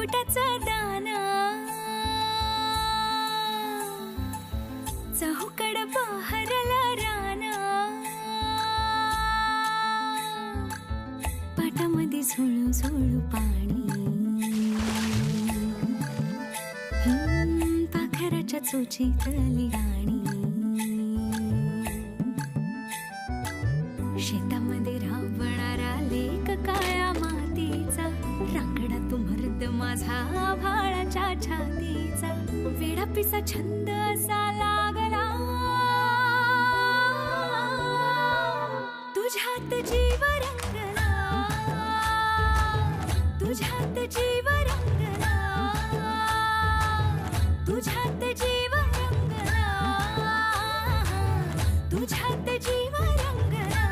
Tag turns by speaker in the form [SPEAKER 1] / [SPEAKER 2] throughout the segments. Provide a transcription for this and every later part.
[SPEAKER 1] मुकुटाचा दाना चहूकड बहरला राना पाटामध्ये झुळू झुळू पाणी पाखराच्या चोचीतली गाणी शेतामध्ये राबणारा लेक काळ्या मातीचा रांगडा तू मर्द माझा भाळाच्या छातीचा वेडा पिसा छंद असा लागला तुझ्यात जीव रंगला तुझ्यात जीव रंगला तुझ्यात जीव रंगला तुझ्यात जीव रंगला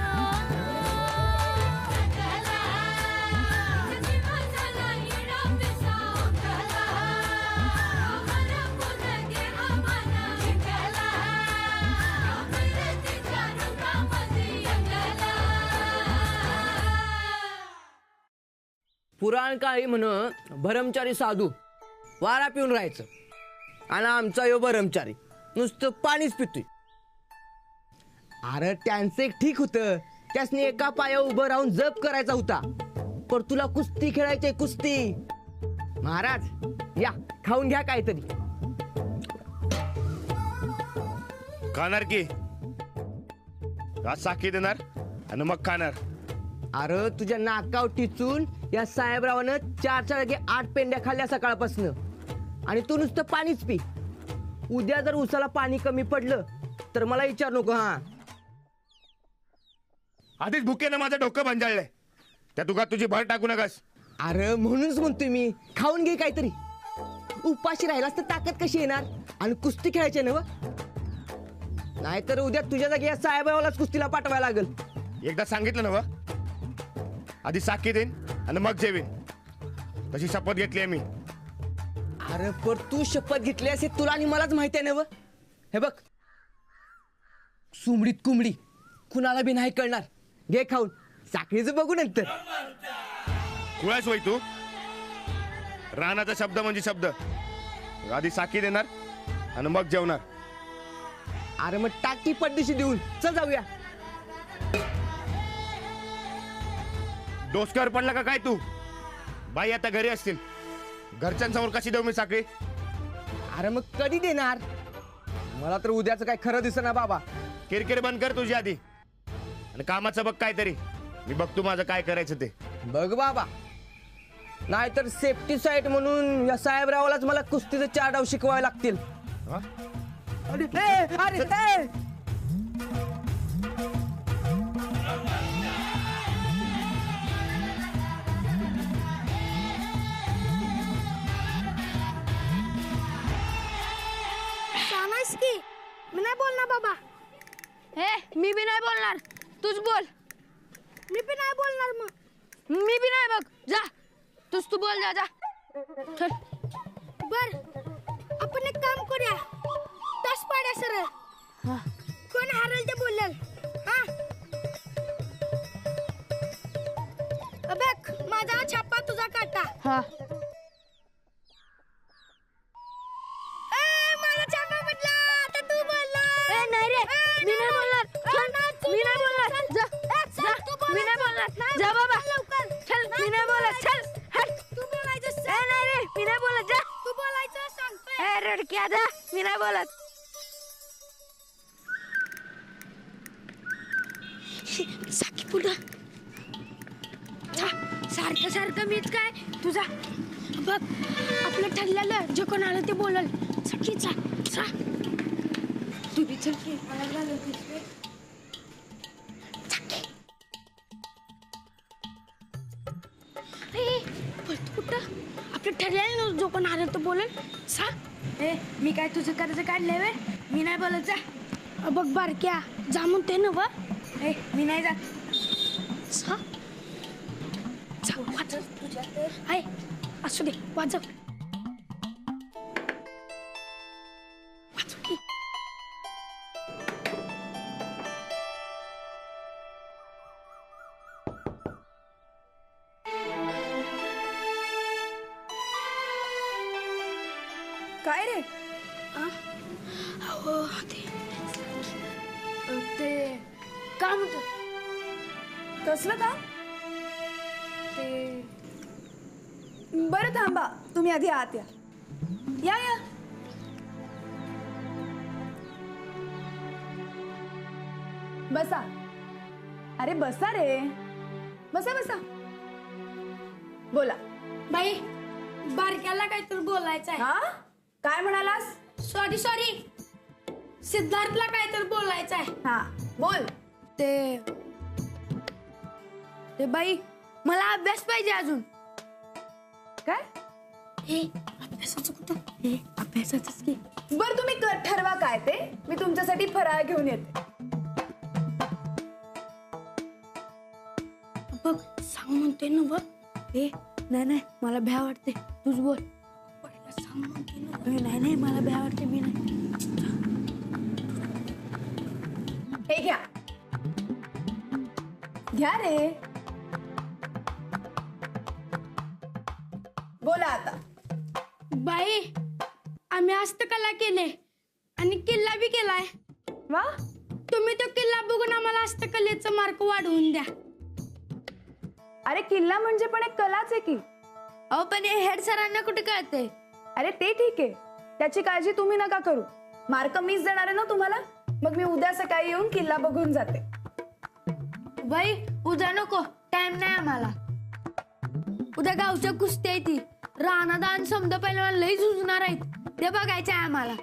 [SPEAKER 2] पुराण काळी म्हण भरमचारी साधू वारा पिऊन राहायचं आणि आमचा यो भरमचारी नुसतं पाणीच पितोय. अरे त्यांचं एक ठीक होतं, त्यासनी एका पायावर उभं राहून जप करायचा होता, पण तुला कुस्ती खेळायची कुस्ती. महाराज या खाऊन घ्या काहीतरी.
[SPEAKER 3] खाणार की आज साखी देणार आणि मग खाणार.
[SPEAKER 2] अरे तुझ्या नाकावर टिचून या साहेबरावानं 4 जागी 8 पेंड्या खाल्ल्या सकाळपासून आणि तू नुसतं पाणीच पी. उद्या जर उसाला पाणी कमी पडलं तर मला विचार नको. हा
[SPEAKER 3] आधीच भुकेनं माझं डोकं भंजाळलंय, त्या तुका तुझी भर टाकू नकास.
[SPEAKER 2] अरे म्हणूनच म्हणतोय मी खाऊन घे काहीतरी. उपाशी राहिलास तर ताकद कशी येणार आणि कुस्ती खेळायची ना. नाहीतर उद्या तुझ्या जागी या साहेबरावालाच कुस्तीला पाठवायला लागेल.
[SPEAKER 3] एकदा सांगितलं ना व, आधी साखी देईन आणि मग जेवीन, तशी शपथ घेतली आहे मी.
[SPEAKER 2] अरे पण तू शपथ घेतली असे तुला आणि मलाच माहिती आहे ना. हे बघ सुमडीत कुंबडी कुणाला बी नाही कळणार. घे खाऊन, साखळीचं बघू नंतर.
[SPEAKER 3] कुळास होय तू. रानाचा शब्द म्हणजे शब्द. आधी साखी देणार आणि मग जेवणार.
[SPEAKER 2] अरे मग टाकी पडदिशी देऊन चल जाऊया.
[SPEAKER 3] डोसक्यावर पडला का काय तू. बाई आता घरी असतील, घरच्यांसमोर कशी देऊ मी साखळी.
[SPEAKER 2] अरे मग कधी देणार. मला तर उद्याचं काय खरं दिसेना बाबा.
[SPEAKER 3] किरकिर बंद कर तुझी आधी आणि कामाचं बघ काहीतरी. मी बघतो माझं काय करायचं ते.
[SPEAKER 2] बघ बाबा, नाहीतर सेफ्टी साईट म्हणून या साहेबरावालाच मला कुस्तीचे 4 डाव शिकवावे लागतील.
[SPEAKER 3] हा?
[SPEAKER 2] अरे अरे
[SPEAKER 4] की मी नाही बोलणार बाबा.
[SPEAKER 5] हे मी बी नाही बोलणार, तूच बोल.
[SPEAKER 4] मी बी नाही बोलणार. मग
[SPEAKER 5] मी बी नाही. बघ जा, तू बोल. जा जा चल.
[SPEAKER 4] बर आपण एक काम करूया, टॉस पाड्या सरळ. कोण हारेल ते बोलेल. हा बघ, माझा छापा तुझा काटा.
[SPEAKER 5] हा
[SPEAKER 4] माझा छापा म्हटला आता तू बोलला.
[SPEAKER 5] नाही रे, मी नाही बोलणार. मी नाही बोलणार. जा जा, मी नाही बोलणार. जा बाबा
[SPEAKER 4] लवकर
[SPEAKER 5] चल. मी नाही बोलत. चल हट.
[SPEAKER 4] तू बोलायचं.
[SPEAKER 5] नाही रे, मी नाही बोलत. जा
[SPEAKER 4] तू बोलायचं सांगतोय.
[SPEAKER 5] ए रडक्या, जा. मी नाही बोलत.
[SPEAKER 4] साकी पुढं सारखं सारखं मीच काय तुझा. बघ आपलं ठरलेलं जे कोण आलं ते बोलल. सखीचा सा तू बी चल की. कुठं आपलं ठरलेलं जो कोण आलं तो बोलल. सा मी काय तुझं करायचं काढलंय वे. मी नाही बोलत. जा बघ बारक्या जामून ते ना व. मी नाही जात. सा वाजव तुझ्या तर आहे. असू दे वाजव. वाजव की.
[SPEAKER 5] काय रे?
[SPEAKER 4] हो ते काम होतं.
[SPEAKER 5] कसलं काम?
[SPEAKER 4] ते
[SPEAKER 5] बरं थांबा, तुम्ही आधी आत या. या या. बसा. अरे बसा रे. बसा बसा. बोला.
[SPEAKER 4] बाई बारक्याला काहीतरी बोलायचं आहे.
[SPEAKER 5] हा काय म्हणालास?
[SPEAKER 4] सॉरी सिद्धार्थला काहीतरी बोलायचं आहे.
[SPEAKER 5] हा बोल.
[SPEAKER 4] ते बाई मला अभ्यास पाहिजे अजून.
[SPEAKER 5] काय?
[SPEAKER 4] हे अभ्यासाचं कुठं? हे अभ्यासाचंच की.
[SPEAKER 5] बर तुम्ही ठरवा काय ते, मी तुमच्यासाठी फराळ घेऊन येते.
[SPEAKER 4] बघ सांग म्हणते ना बघ. हे नाही मला भ्या वाटते, तूच बोल. सांग म्हणते ना. नाही मला भ्या वाटते, मी नाही.
[SPEAKER 5] हे घ्या घ्या रे. बोला आता.
[SPEAKER 4] बाई आम्ही हस्तकला केले आणि किल्ला बी केलाय.
[SPEAKER 5] वा.
[SPEAKER 4] तुम्ही तो किल्ला बघून आम्हाला हस्तकलेचा मार्क वाढवून द्या.
[SPEAKER 5] अरे किल्ला म्हणजे पण एक कलाच आहे की.
[SPEAKER 4] अहो पण हे हेड सरांना कुठे कळते?
[SPEAKER 5] अरे ते ठीक आहे, त्याची काळजी तुम्ही नका करू. मार्क मीच देणार आहे ना तुम्हाला. मग मी उद्या सकाळी येऊन किल्ला बघून जाते.
[SPEAKER 4] बाई उद्या नको, टाइम नाही आम्हाला. उद्या गावच्या कुस्ती आहे ती. राणादान समजा पहिलवान लई झुंजणार आहेत, ते बघायचं आहे आम्हाला.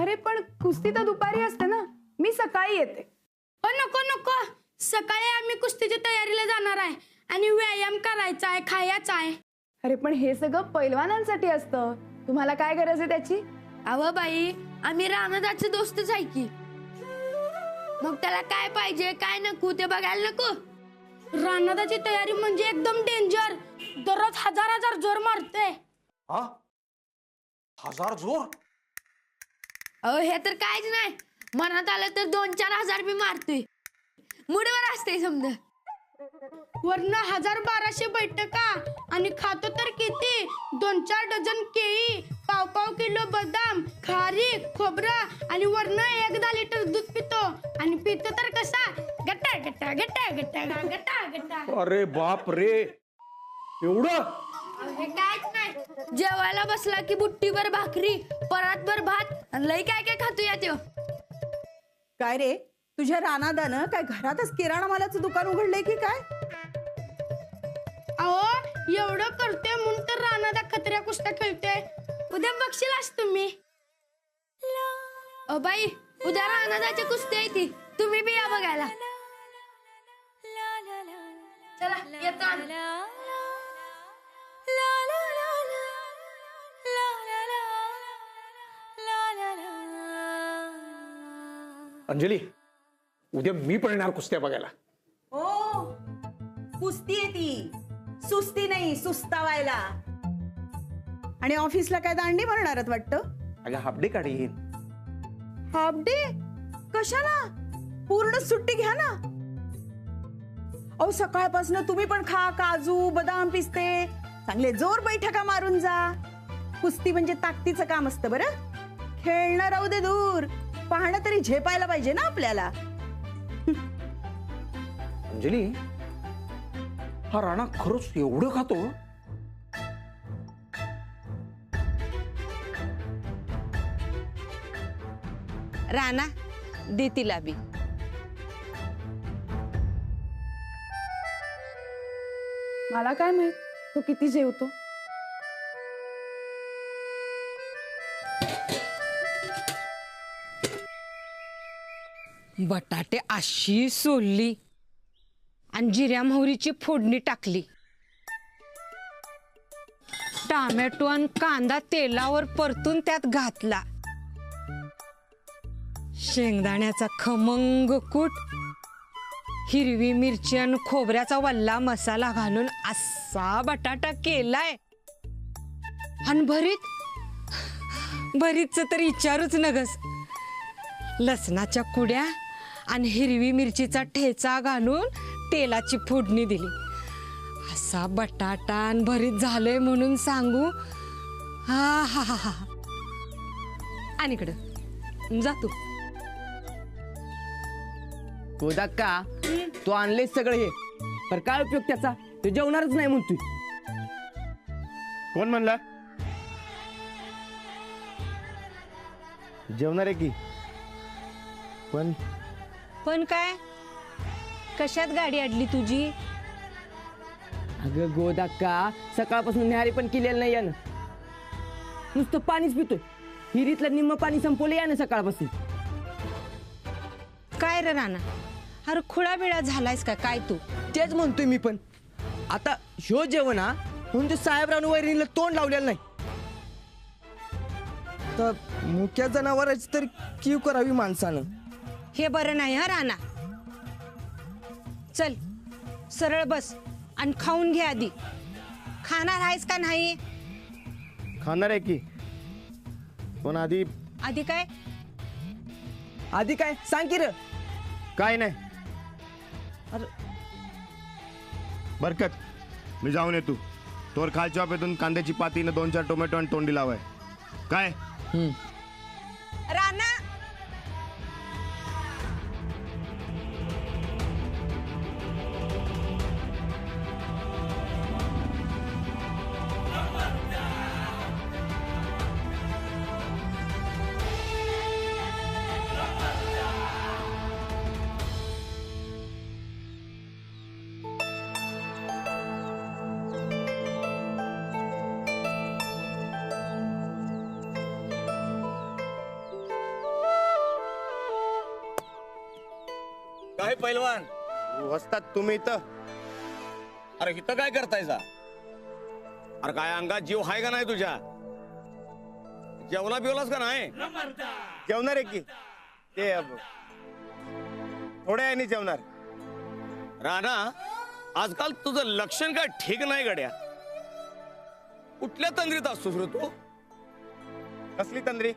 [SPEAKER 5] अरे पण कुस्ती तर दुपारी असते ना, मी सकाळी येते.
[SPEAKER 4] पण नको सकाळी आम्ही कुस्तीच्या तयारीला जाणार आहे आणि व्यायाम करायचा आहे, खायचा आहे.
[SPEAKER 5] अरे पण हे सगळं पैलवानांसाठी असतं, तुम्हाला काय गरज आहे त्याची?
[SPEAKER 4] अव बाई आम्ही राणादाचे दोस्तच आहे की. मग त्याला काय पाहिजे काय नको ते बघायला नको. राणादाची तयारी म्हणजे एकदम डेंजर. दररोज हजार जोर मारते.
[SPEAKER 6] हा 1000 जोर?
[SPEAKER 4] अहो हे तर काहीच नाही. मनात आलं तर 2-4 हजार बी मारतोय. मुडवर असते समजा. वरनं 1000-1200 बैठका आणि खातो तर किती 2-4 डझन केळी, पाव किलो बदाम, खारीक, खोबरं आणि वरनं 1 लिटर दूध पितो. आणि पितो तर कसा गट्टा गट्टा गट्टा गट्टा गट्टा गट्टा.
[SPEAKER 6] अरे बाप रे, एवढं?
[SPEAKER 4] हे काहीच नाही. जेवायला बसला की बुट्टीभर भाकरी, परातभर भात आणि लई काय काय खातो या त्यो.
[SPEAKER 7] काय रे, तुझ्या रानादानं काय घरातच किराणा मालाचं दुकान उघडलंय की काय?
[SPEAKER 4] अहो एवढं करते म्हणून तर राणादा खतऱ्या कुस्त्या खेळते. उद्या बघशीलाच तुम्ही. ओ बाई उद्या राणादाची कुस्ती आहे ती, तुम्ही बी या बघायला. चला येतो आम्ही.
[SPEAKER 6] अंजली, उद्या मी पण येणार कुस्त्या बघायला.
[SPEAKER 7] ओ कुस्ती आहे ती, सुस्ती नाही, सुस्तावायला. आणि ऑफिसला काय दांडी म्हणणार वाटतं?
[SPEAKER 6] अगं हाफ डे काढीन.
[SPEAKER 7] हाफ डे कशाला? पूर्ण सुट्टी घ्या ना. अहो सकाळपासून तुम्ही पण खा काजू बदाम पिस्ते, चांगले जोर बैठका मारून जा. कुस्ती म्हणजे ताकदीचं काम असतं बरं. खेळणं राहू दे दूर, पाहणं तरी झेपायला पाहिजे ना आपल्याला.
[SPEAKER 6] अंजली, हा राणा खरंच एवढं खातो?
[SPEAKER 8] राणा दे तिला बी.
[SPEAKER 5] मला काय माहित तो किती जेवतो.
[SPEAKER 8] बटाटे अशी सोलली आणि जिऱ्या मोहरीची फोडणी टाकली. टोमॅटो आणि कांदा तेलावर परतून त्यात घातला. शेंगदाण्याचा खमंग कूट, हिरवी मिरची आणि खोबऱ्याचा वल्ला मसाला घालून असा बटाटा केलाय. आणि भरीतच तर विचारूच नगस. लसणाच्या कुड्या आणि हिरवी मिरचीचा ठेचा घालून तेलाची फोडणी दिली. असा बटाटा आणि भरीत झालंय म्हणून सांगू हा हा हा हा आणि इकडं जा तू.
[SPEAKER 2] गोदाक्का तू आणलेस सगळं हे पण काय उपयोग त्याचा? तो जेवणारच नाही म्हणतोय.
[SPEAKER 3] कोण म्हणला? जेवणार आहे की पण
[SPEAKER 8] पण काय कशात गाडी अडली तुझी?
[SPEAKER 2] अगं गोदाक्का सकाळपासून न्याहारी पण केलेलं नाही यानं. नुसतं पाणीच पितोय. हिरीतलं निम्म पाणी संपवलं यानं सकाळपासून.
[SPEAKER 8] काय रे राणा, अरे खुळा बिळा झालायस का काय तू?
[SPEAKER 2] तेच म्हणतोय मी पण. आता ह्यो जेवण हा म्हणून ते साहेबराव वैरणीला तोंड लावलेलं नाही. तर मुक्या जनावरांची तरी कीव करावी माणसानं.
[SPEAKER 8] हे बरं नाही हा राणा. चल सरळ बस आणि खाऊन घे आधी. खाणार आहेस का नाही?
[SPEAKER 3] खाणार आहे की पण आधी
[SPEAKER 8] आधी काय?
[SPEAKER 2] आधी काय सांग की र.
[SPEAKER 3] काय नाही.
[SPEAKER 2] अरे
[SPEAKER 3] बरकत मी जाऊन येतो. तोर खालच्या वापेतून कांद्याची पातीनं 2-4 टोमॅटो आणि तोंडी लावाय. काय
[SPEAKER 8] राणा
[SPEAKER 9] काय पैलवान,
[SPEAKER 3] वस्तात तुम्ही इथं?
[SPEAKER 9] अरे इथं काय करतायसा? अरे काय अंगात जीव हाय का नाही तुझ्या? जेवला बिवलास का नाही?
[SPEAKER 3] जेवणार आहे की ते थोड्या याने जेवणार.
[SPEAKER 9] राणा आजकाल तुझं लक्षण काय ठीक नाही गड्या. कुठल्या तंद्रीत असतोस रे तू?
[SPEAKER 3] कसली तंद्री?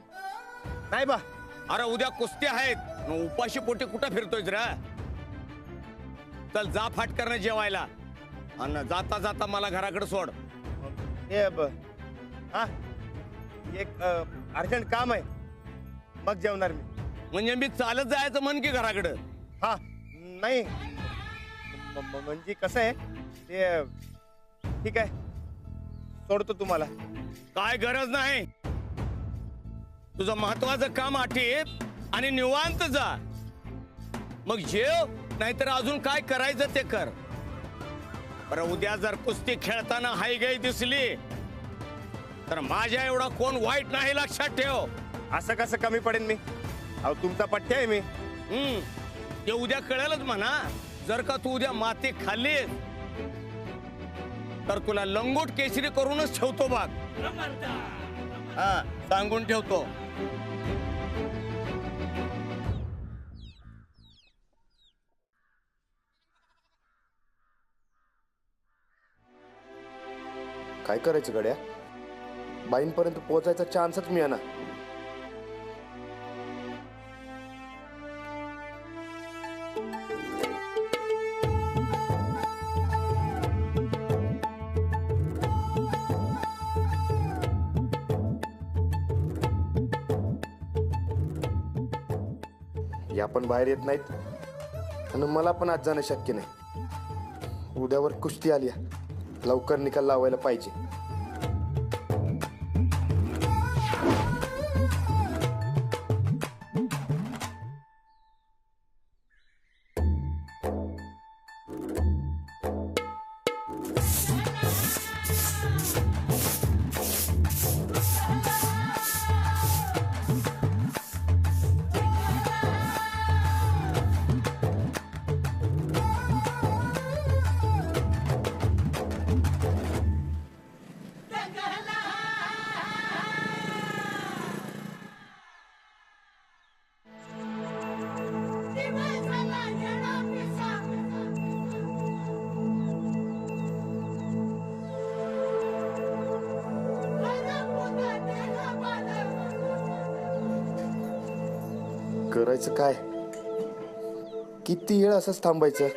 [SPEAKER 3] नाही बा.
[SPEAKER 9] अरे उद्या कुस्त्या आहेत, मग उपाशी पोटी कुठं फिरतोयस रे? चल जा फाटकरनं जेवायला आणि जाता जाता मला घराकडे सोड.
[SPEAKER 3] हे हा एक अर्जंट काम आहे मग जेवणार मी.
[SPEAKER 9] म्हणजे मी चालत जायचं म्हण की घराकडं.
[SPEAKER 3] हा नाही म्हणजे कसं आहे ते. ठीक आहे सोडतो तुम्हाला.
[SPEAKER 9] काय गरज नाही. तुझं महत्वाचं काम आठीत आणि निवांत जा. मग जेव, नाहीतर अजून काय करायचं ते कर. बरं उद्या जर कुस्ती खेळताना हायगाई दिसली तर माझ्या एवढा कोण वाईट नाही, लक्षात ठेव.
[SPEAKER 3] असं कसं कमी पडेन मी? अहो तुमचा पठ्य आहे मी.
[SPEAKER 9] ते उद्या कळेलच म्हणा. जर का तू उद्या माती खाल्ली तर तुला लंगोट केसरी करूनच ठेवतो बाग. हा सांगून ठेवतो.
[SPEAKER 10] काय करायचं गड्या? बाईंपर्यंत पोहोचायचा चान्सच मिळाला. या पण बाहेर येत नाहीत आणि मला पण आज जाणं शक्य नाही. उद्यावर कुस्ती आली, लवकर निकाल लावायला पाहिजे. करायचं काय? किती वेळ असंच थांबायचं?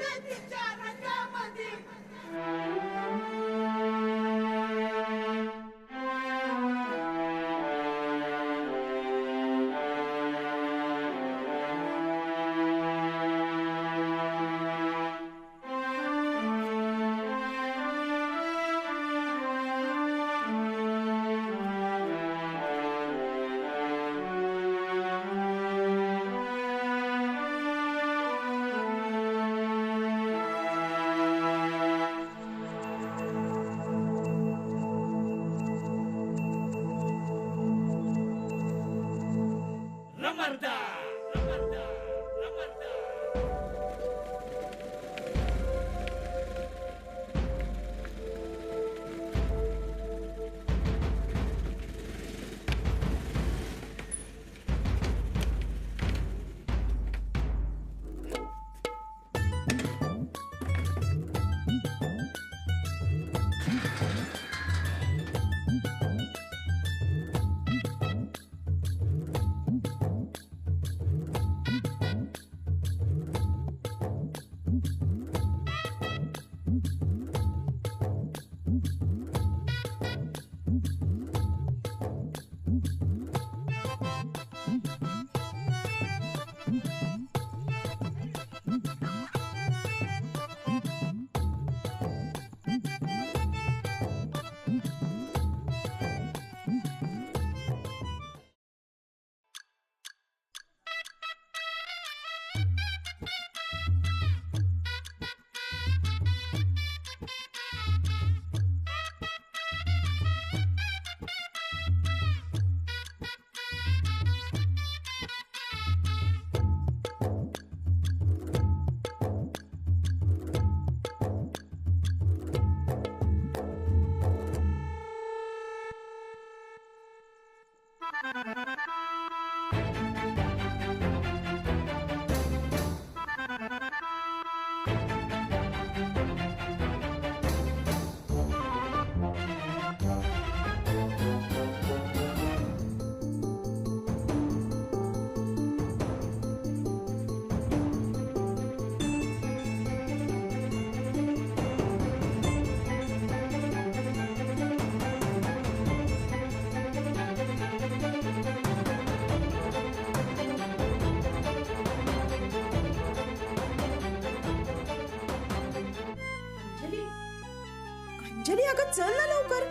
[SPEAKER 7] अंजली अगं चल ना लवकर.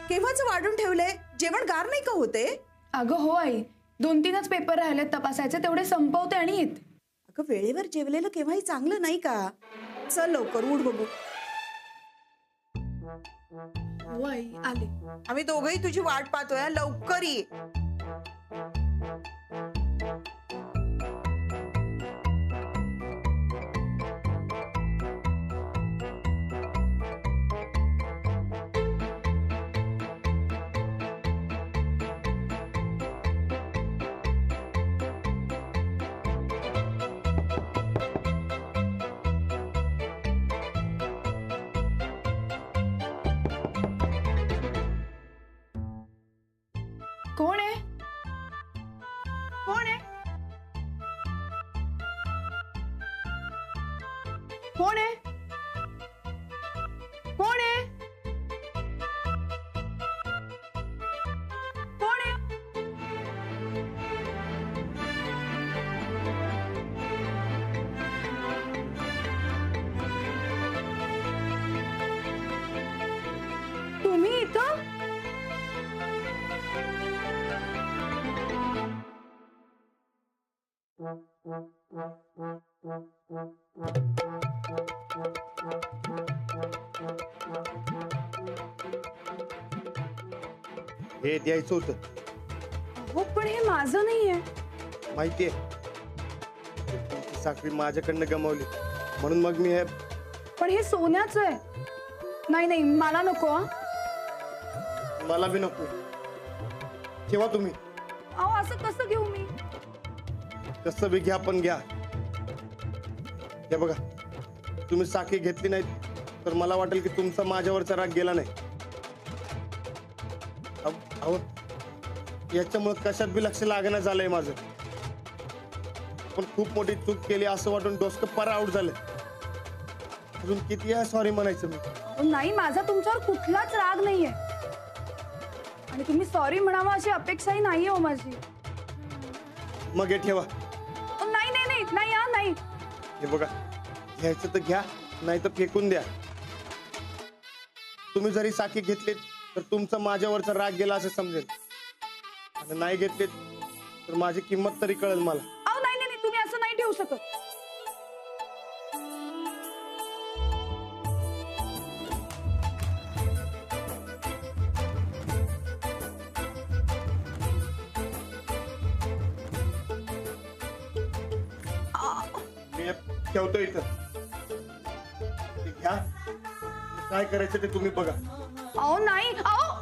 [SPEAKER 7] केव्हाच वाढून ठेवलंय, जेवण गार नाही का होते?
[SPEAKER 5] अगं हो आई, 2-3च पेपर राहिलेत तपासायचे, तेवढे संपवते आणि येते.
[SPEAKER 7] अगं वेळेवर जेवलेलं केव्हाही चांगलं नाही का? चल लवकर उठ बघू.
[SPEAKER 5] हो आई आले.
[SPEAKER 7] आम्ही दोघंही तुझी वाट पाहतोय, लवकर ये.
[SPEAKER 5] कोण आहे? कोण आहे? कोण आहे? कोण आहे? कोण आहे? तुम्ही इथं?
[SPEAKER 10] हे द्यायचं होतं.
[SPEAKER 5] हो पण हे माझं नाहीये.
[SPEAKER 10] माहितीये, तुमची साखळी माझ्याकडनं गमावली म्हणून मग मी हे.
[SPEAKER 5] पण हे सोन्याचं आहे. नाही नाही मला नको. हा
[SPEAKER 10] मला बी नको. ठेवा तुम्ही.
[SPEAKER 5] अहो असं कसं घेऊ मी?
[SPEAKER 10] कसं बी घ्या, पण घ्या. हे बघा, तुम्ही साखळी घेतली नाही तर मला वाटेल की तुमचा माझ्यावरचा राग गेला नाही. अहो याच्यामुळे कशात बी लक्ष लागणं झालंय माझं. पण खूप मोठी चूक केली असं वाटून डोसकं पार आऊट झालं. अजून किती आहे सॉरी म्हणायचं मी?
[SPEAKER 5] अहो, नाही माझा तुमच्यावर कुठलाच राग नाहीये आणि तुम्ही सॉरी म्हणावं अशी अपेक्षाही नाहीये हो माझी.
[SPEAKER 10] मग हे ठेवा.
[SPEAKER 5] अहो, नाही नाही नाही नाही हा नाही.
[SPEAKER 10] हे बघा, घ्यायचं तर घ्या, नाही तर फेकून द्या. तुम्ही जरी साखळी घेतलीत तर तुमचा माझ्यावरचा राग गेला असं समजेल, आणि नाही घेतलीत तर माझी किंमत तरी कळेल मला.
[SPEAKER 5] अहो नाही नाही नाही, तुम्ही असं नाही ठेवू शकत.
[SPEAKER 10] मी हे ठेवतो इथं. ते घ्या, काय करायचं ते तुम्ही बघा.
[SPEAKER 5] अहो नाही. अहो